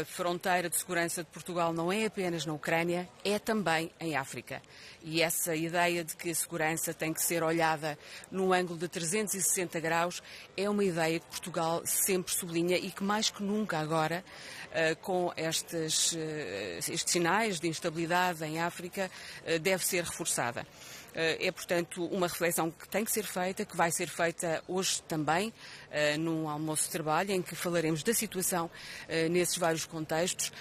A fronteira de segurança de Portugal não é apenas na Ucrânia, é também em África. E essa ideia de que a segurança tem que ser olhada num ângulo de 360 graus é uma ideia que Portugal sempre sublinha e que mais que nunca agora, com estes sinais de instabilidade em África, deve ser reforçada. É, portanto, uma reflexão que tem que ser feita, que vai ser feita hoje também, num almoço de trabalho, em que falaremos da situação nesses vários contextos.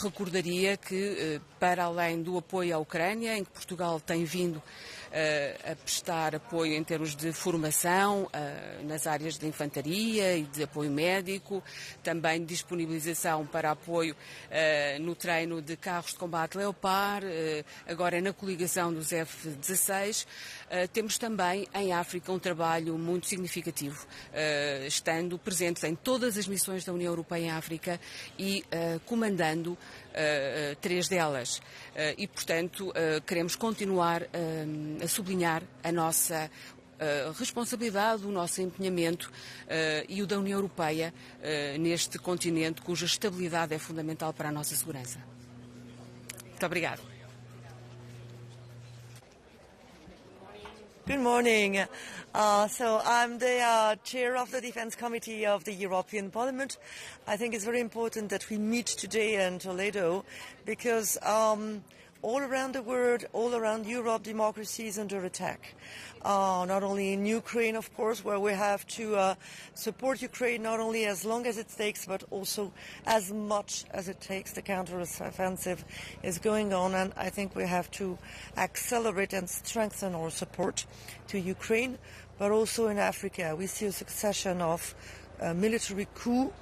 Recordaria que, para além do apoio à Ucrânia, em que Portugal tem vindo a prestar apoio em termos de formação nas áreas de infantaria e de apoio médico, também disponibilização para apoio no treino de carros de combate Leopard, agora na coligação dos F-16. Temos também em África um trabalho muito significativo, estando presentes em todas as missões da União Europeia em África e comandando 3 delas. E, portanto, queremos continuar a sublinhar a nossa responsabilidade, o nosso empenhamento e o da União Europeia neste continente cuja estabilidade é fundamental para a nossa segurança. Muito obrigada. Good morning. So I'm the chair of the Defence Committee of the European Parliament. I think it's very important that we meet today in Toledo because all around the world, all around Europe, democracy is under attack. Not only in Ukraine, of course, where we have to support Ukraine not only as long as it takes, but also as much as it takes. The counter-offensive is going on, and I think we have to accelerate and strengthen our support to Ukraine, but also in Africa. We see a succession of military coups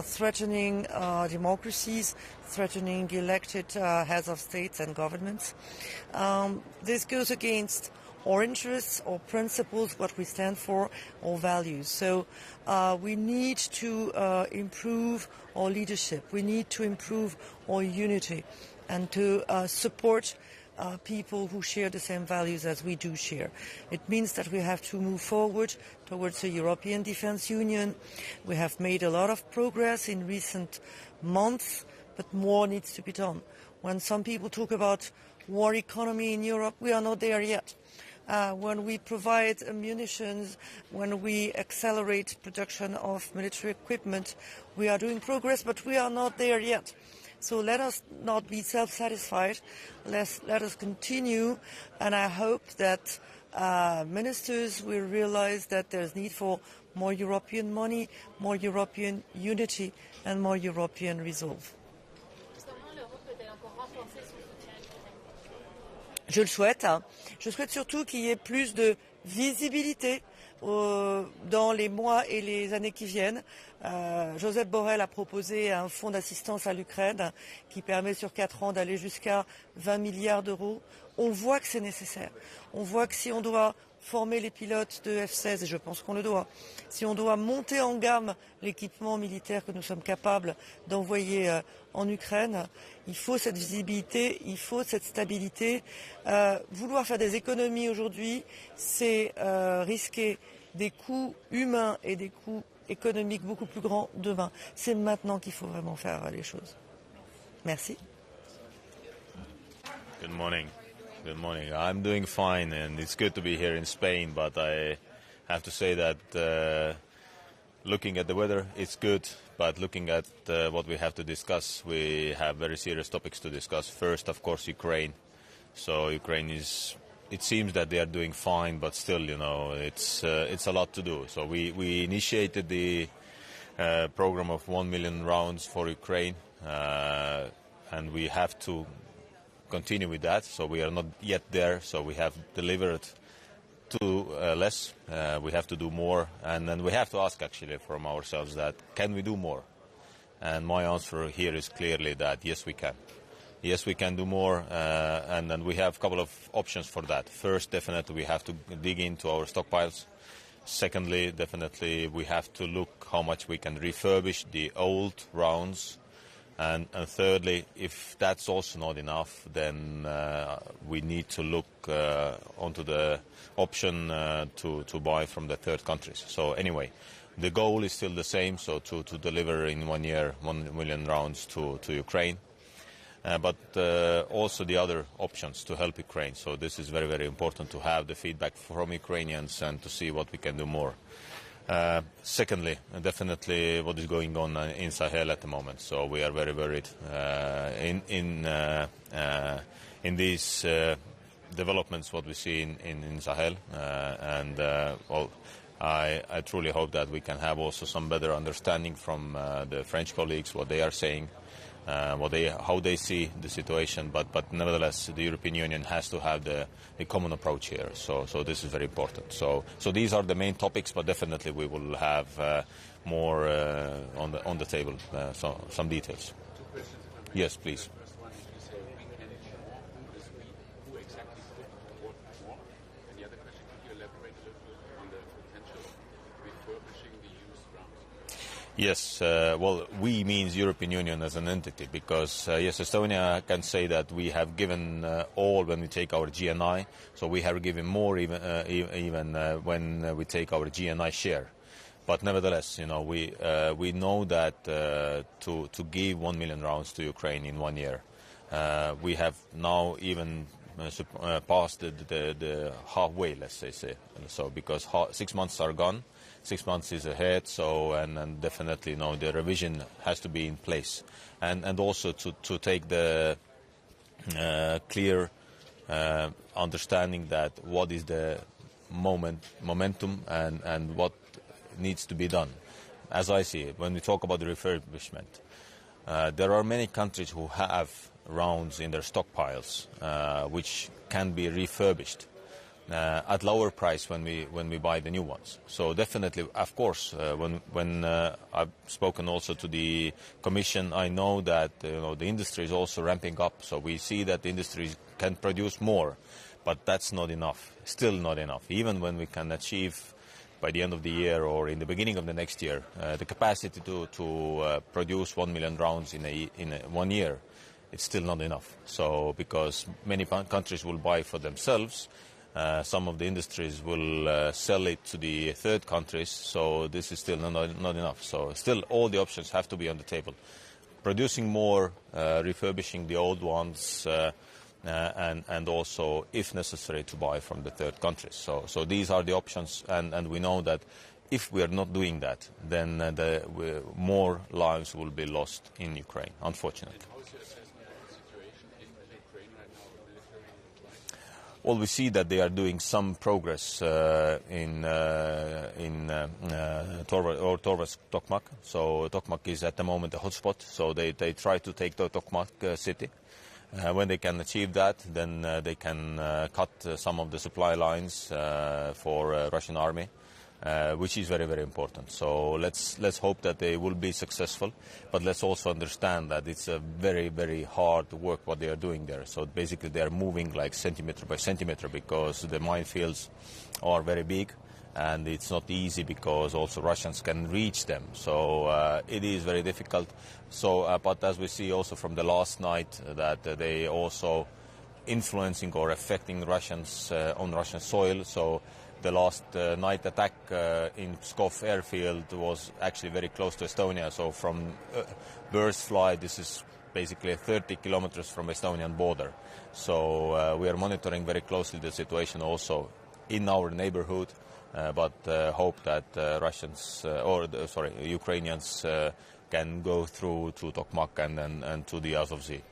threatening democracies, threatening elected heads of states and governments. This goes against our interests, our principles, what we stand for, our values. So we need to improve our leadership. We need to improve our unity and to support people who share the same values as we do share. It means that we have to move forward towards a European Defence Union. We have made a lot of progress in recent months, but more needs to be done. When some people talk about war economy in Europe, we are not there yet. When we provide munitions, when we accelerate production of military equipment, we are doing progress, but we are not there yet. So let us not be self-satisfied. Let us continue, and I hope that ministers will realize that there's need for more European money, more European unity, and more European resolve. Je le souhaite. Je souhaite surtout qu'il y ait plus de visibilité dans les mois et les années qui viennent. Joseph Borrell a proposé un fonds d'assistance à l'Ukraine qui permet sur 4 ans d'aller jusqu'à 20 milliards d'euros. On voit que c'est nécessaire. On voit que si on doit former les pilotes de F-16, et je pense qu'on le doit, si on doit monter en gamme l'équipement militaire que nous sommes capables d'envoyer en Ukraine, il faut cette visibilité, il faut cette stabilité. Vouloir faire des économies aujourd'hui, c'est risquer des coûts humains et des coûts économiques beaucoup plus grands demain. C'est maintenant qu'il faut vraiment faire les choses. Merci. Good morning. Good morning. I'm doing fine, and it's good to be here in Spain, but I have to say that looking at the weather, it's good, but looking at what we have to discuss, we have very serious topics to discuss. First, of course, Ukraine. So Ukraine it seems that they are doing fine, but still, you know, it's a lot to do. So we initiated the program of 1 million rounds for Ukraine, and we have to continue with that. So we are not yet there. So we have delivered less. We have to do more, and then we have to ask actually from ourselves that can we do more? And my answer here is clearly that yes, we can. Yes, we can do more, and then we have a couple of options for that. First, definitely we have to dig into our stockpiles. Secondly, definitely we have to look how much we can refurbish the old rounds. And thirdly, if that's also not enough, then we need to look onto the option to buy from the third countries. So anyway, The goal is still the same, so to deliver in 1 year 1 million rounds to Ukraine. But also the other options to help Ukraine. So this is very, very important to have the feedback from Ukrainians and to see what we can do more. Secondly, definitely what is going on in Sahel at the moment. So we are very worried in these developments, what we see in Sahel. I truly hope that we can have also some better understanding from the French colleagues, what they are saying, how they see the situation. But nevertheless, the European Union has to have the common approach here. So this is very important. So these are the main topics, but definitely we will have more on the table, some details. Yes, please. Yes, well, we means European Union as an entity, because yes, Estonia can say that we have given all when we take our GNI, so we have given more even when we take our GNI share. But nevertheless, we know that to give 1 million rounds to Ukraine in 1 year, we have now even passed the halfway, let's say. So because 6 months are gone. 6 months is ahead, so and definitely the revision has to be in place, and also to take the clear understanding that what is the momentum and what needs to be done. As I see it, when we talk about the refurbishment, there are many countries who have rounds in their stockpiles which can be refurbished at lower price when we buy the new ones. So definitely, of course, when I've spoken also to the Commission, I know that the industry is also ramping up. So we see that the industry can produce more, but that's not enough. Still not enough. Even when we can achieve by the end of the year or in the beginning of the next year the capacity to produce 1 million rounds in 1 year, it's still not enough. So because many countries will buy for themselves. Some of the industries will sell it to the third countries, so this is still not enough. So still all the options have to be on the table. Producing more, refurbishing the old ones, and also, if necessary, to buy from the third countries. So these are the options, and we know that if we are not doing that, then more lives will be lost in Ukraine, unfortunately. Well, we see that they are doing some progress in Torvas Tokmak. So Tokmak is at the moment a hotspot. So they try to take the Tokmak city. When they can achieve that, then they can cut some of the supply lines for Russian army, which is very, very important. So let's hope that they will be successful, but let's also understand that it's a very, very hard work what they are doing there. So basically they are moving like centimeter by centimeter because the minefields are very big, and it's not easy because also Russians can reach them. So it is very difficult. So, but as we see also from the last night that they also influencing or affecting Russians on Russian soil. So the last night attack in Pskov airfield was actually very close to Estonia. So from birds fly, this is basically 30 kilometers from Estonian border. So we are monitoring very closely the situation also in our neighborhood, but hope that Ukrainians can go through to Tokmak and to the Azov Sea.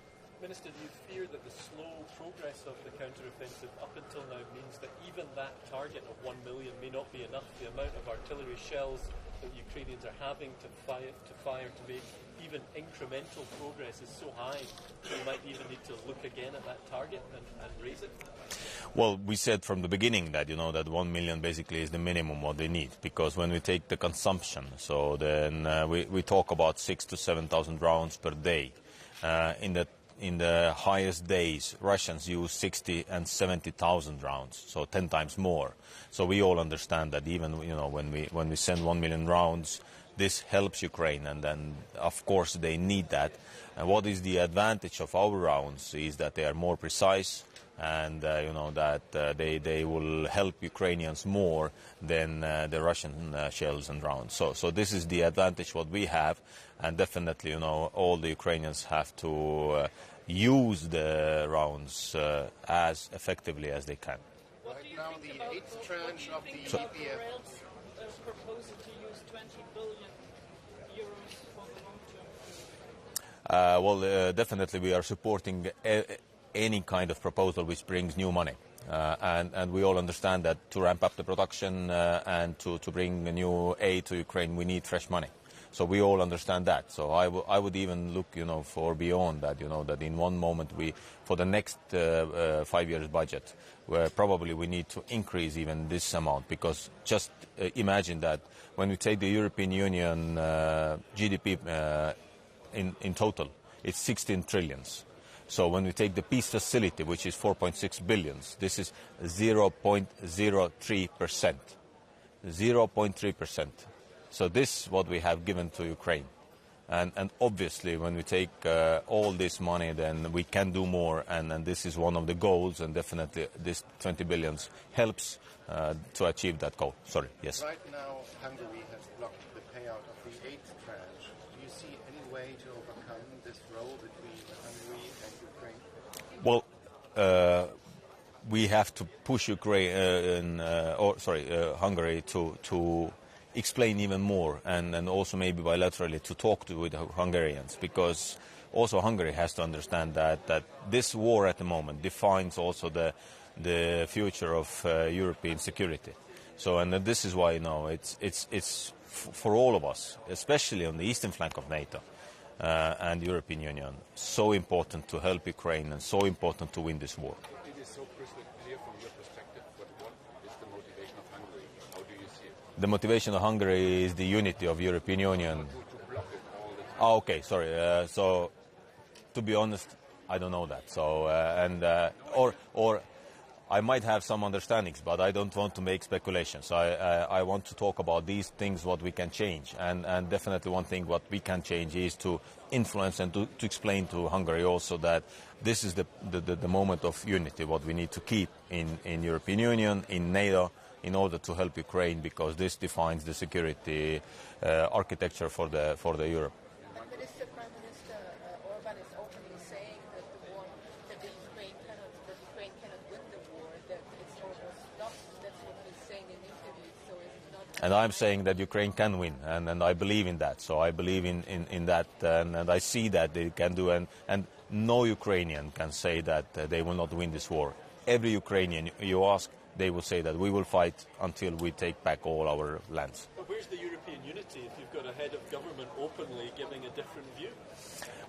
Minister, do you fear that the slow progress of the counter-offensive up until now means that even that target of 1 million may not be enough? The amount of artillery shells that the Ukrainians are having to fire to make even incremental progress is so high, you might even need to look again at that target and raise it? Well, we said from the beginning that, that 1 million basically is the minimum what they need, because when we take the consumption, so then we talk about 6,000 to 7,000 rounds per day. In the highest days, Russians use 60 and 70,000 rounds, so 10 times more. So we all understand that even when we send 1 million rounds, this helps Ukraine, and then of course they need that. And what is the advantage of our rounds is that they are more precise, and they will help Ukrainians more than the Russian shells and rounds. So this is the advantage what we have, and definitely all the Ukrainians have to use the rounds as effectively as they can. Right now, the 8th tranche of the EPF proposal to use 20 billion euros for the long term? Definitely we are supporting any kind of proposal which brings new money. And we all understand that to ramp up the production and to bring new aid to Ukraine, we need fresh money. So we all understand that. So I would even look, for beyond that, that in one moment for the next 5 years budget, where probably we need to increase even this amount, because just imagine that when we take the European Union GDP in total, it's 16 trillions. So when we take the peace facility, which is 4.6 billion, this is 0.03%. 0.3%. So this is what we have given to Ukraine. And obviously, when we take all this money, then we can do more. And this is one of the goals. And definitely, this 20 billion helps to achieve that goal. Sorry, yes. Right now, Hungary has blocked the payout of the 8th tranche. Do you see any way to overcome this row between Hungary and Ukraine? Well, we have to push Hungary to explain even more, and also maybe bilaterally to talk with the Hungarians, because also Hungary has to understand that this war at the moment defines also the future of European security. So, and this is why it's for all of us, especially on the eastern flank of NATO and the European Union, so important to help Ukraine and so important to win this war. It is so crystal clear from your perspective, but what is the motivation of Hungary? How do you see it? The motivation of Hungary is the unity of European Union. To block it all the time. Oh, okay, sorry. So, to be honest, I don't know that. So, or I might have some understandings, but I don't want to make speculations. I want to talk about these things, what we can change, and definitely one thing what we can change is to influence and to explain to Hungary also that this is the moment of unity, what we need to keep in European Union, in NATO, in order to help Ukraine, because this defines the security architecture for the Europe. Minister, Prime Minister Orban is openly saying that the Ukraine cannot win the war, that it's almost lost. That's what he's saying in interviews. So it's not. And I'm saying that Ukraine can win, and I believe in that. So I believe in that, and I see that they can do, and no Ukrainian can say that they will not win this war. Every Ukrainian you ask, they will say that we will fight until we take back all our lands. But where's the European unity if you've got a head of government openly giving a different view?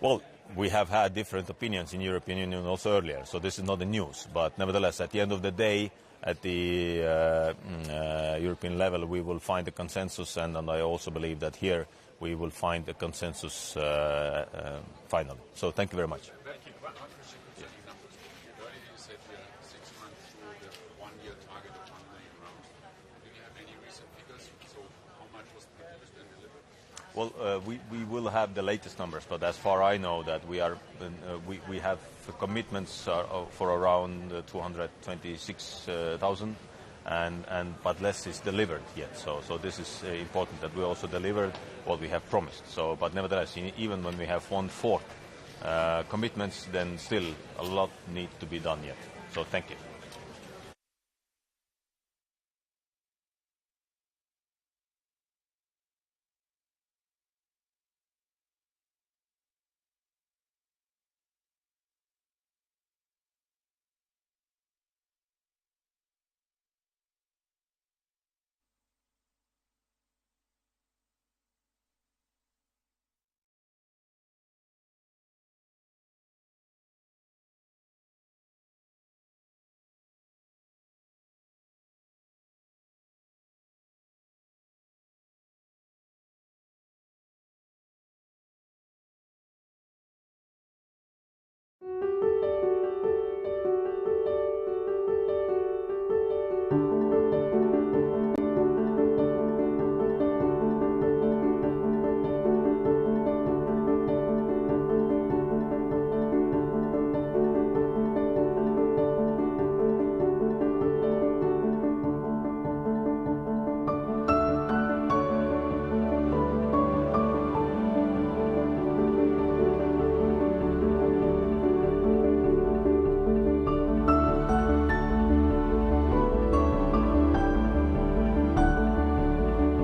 Well, we have had different opinions in European Union also earlier, so this is not the news. But nevertheless, at the end of the day, at the European level, we will find a consensus, and I also believe that here we will find a consensus finally. So thank you very much. Thank you. One question concerning numbers. Earlier you said we are 6 months through the one-year target of 1 million rounds. Do you have any recent figures? So how much was produced and delivered? Well, we will have the latest numbers, but as far I know that we have commitments for around 226,000, but less is delivered yet. So this is important that we also delivered what we have promised. So, but nevertheless, even when we have 1/4 commitments, then still a lot needs to be done yet. So thank you.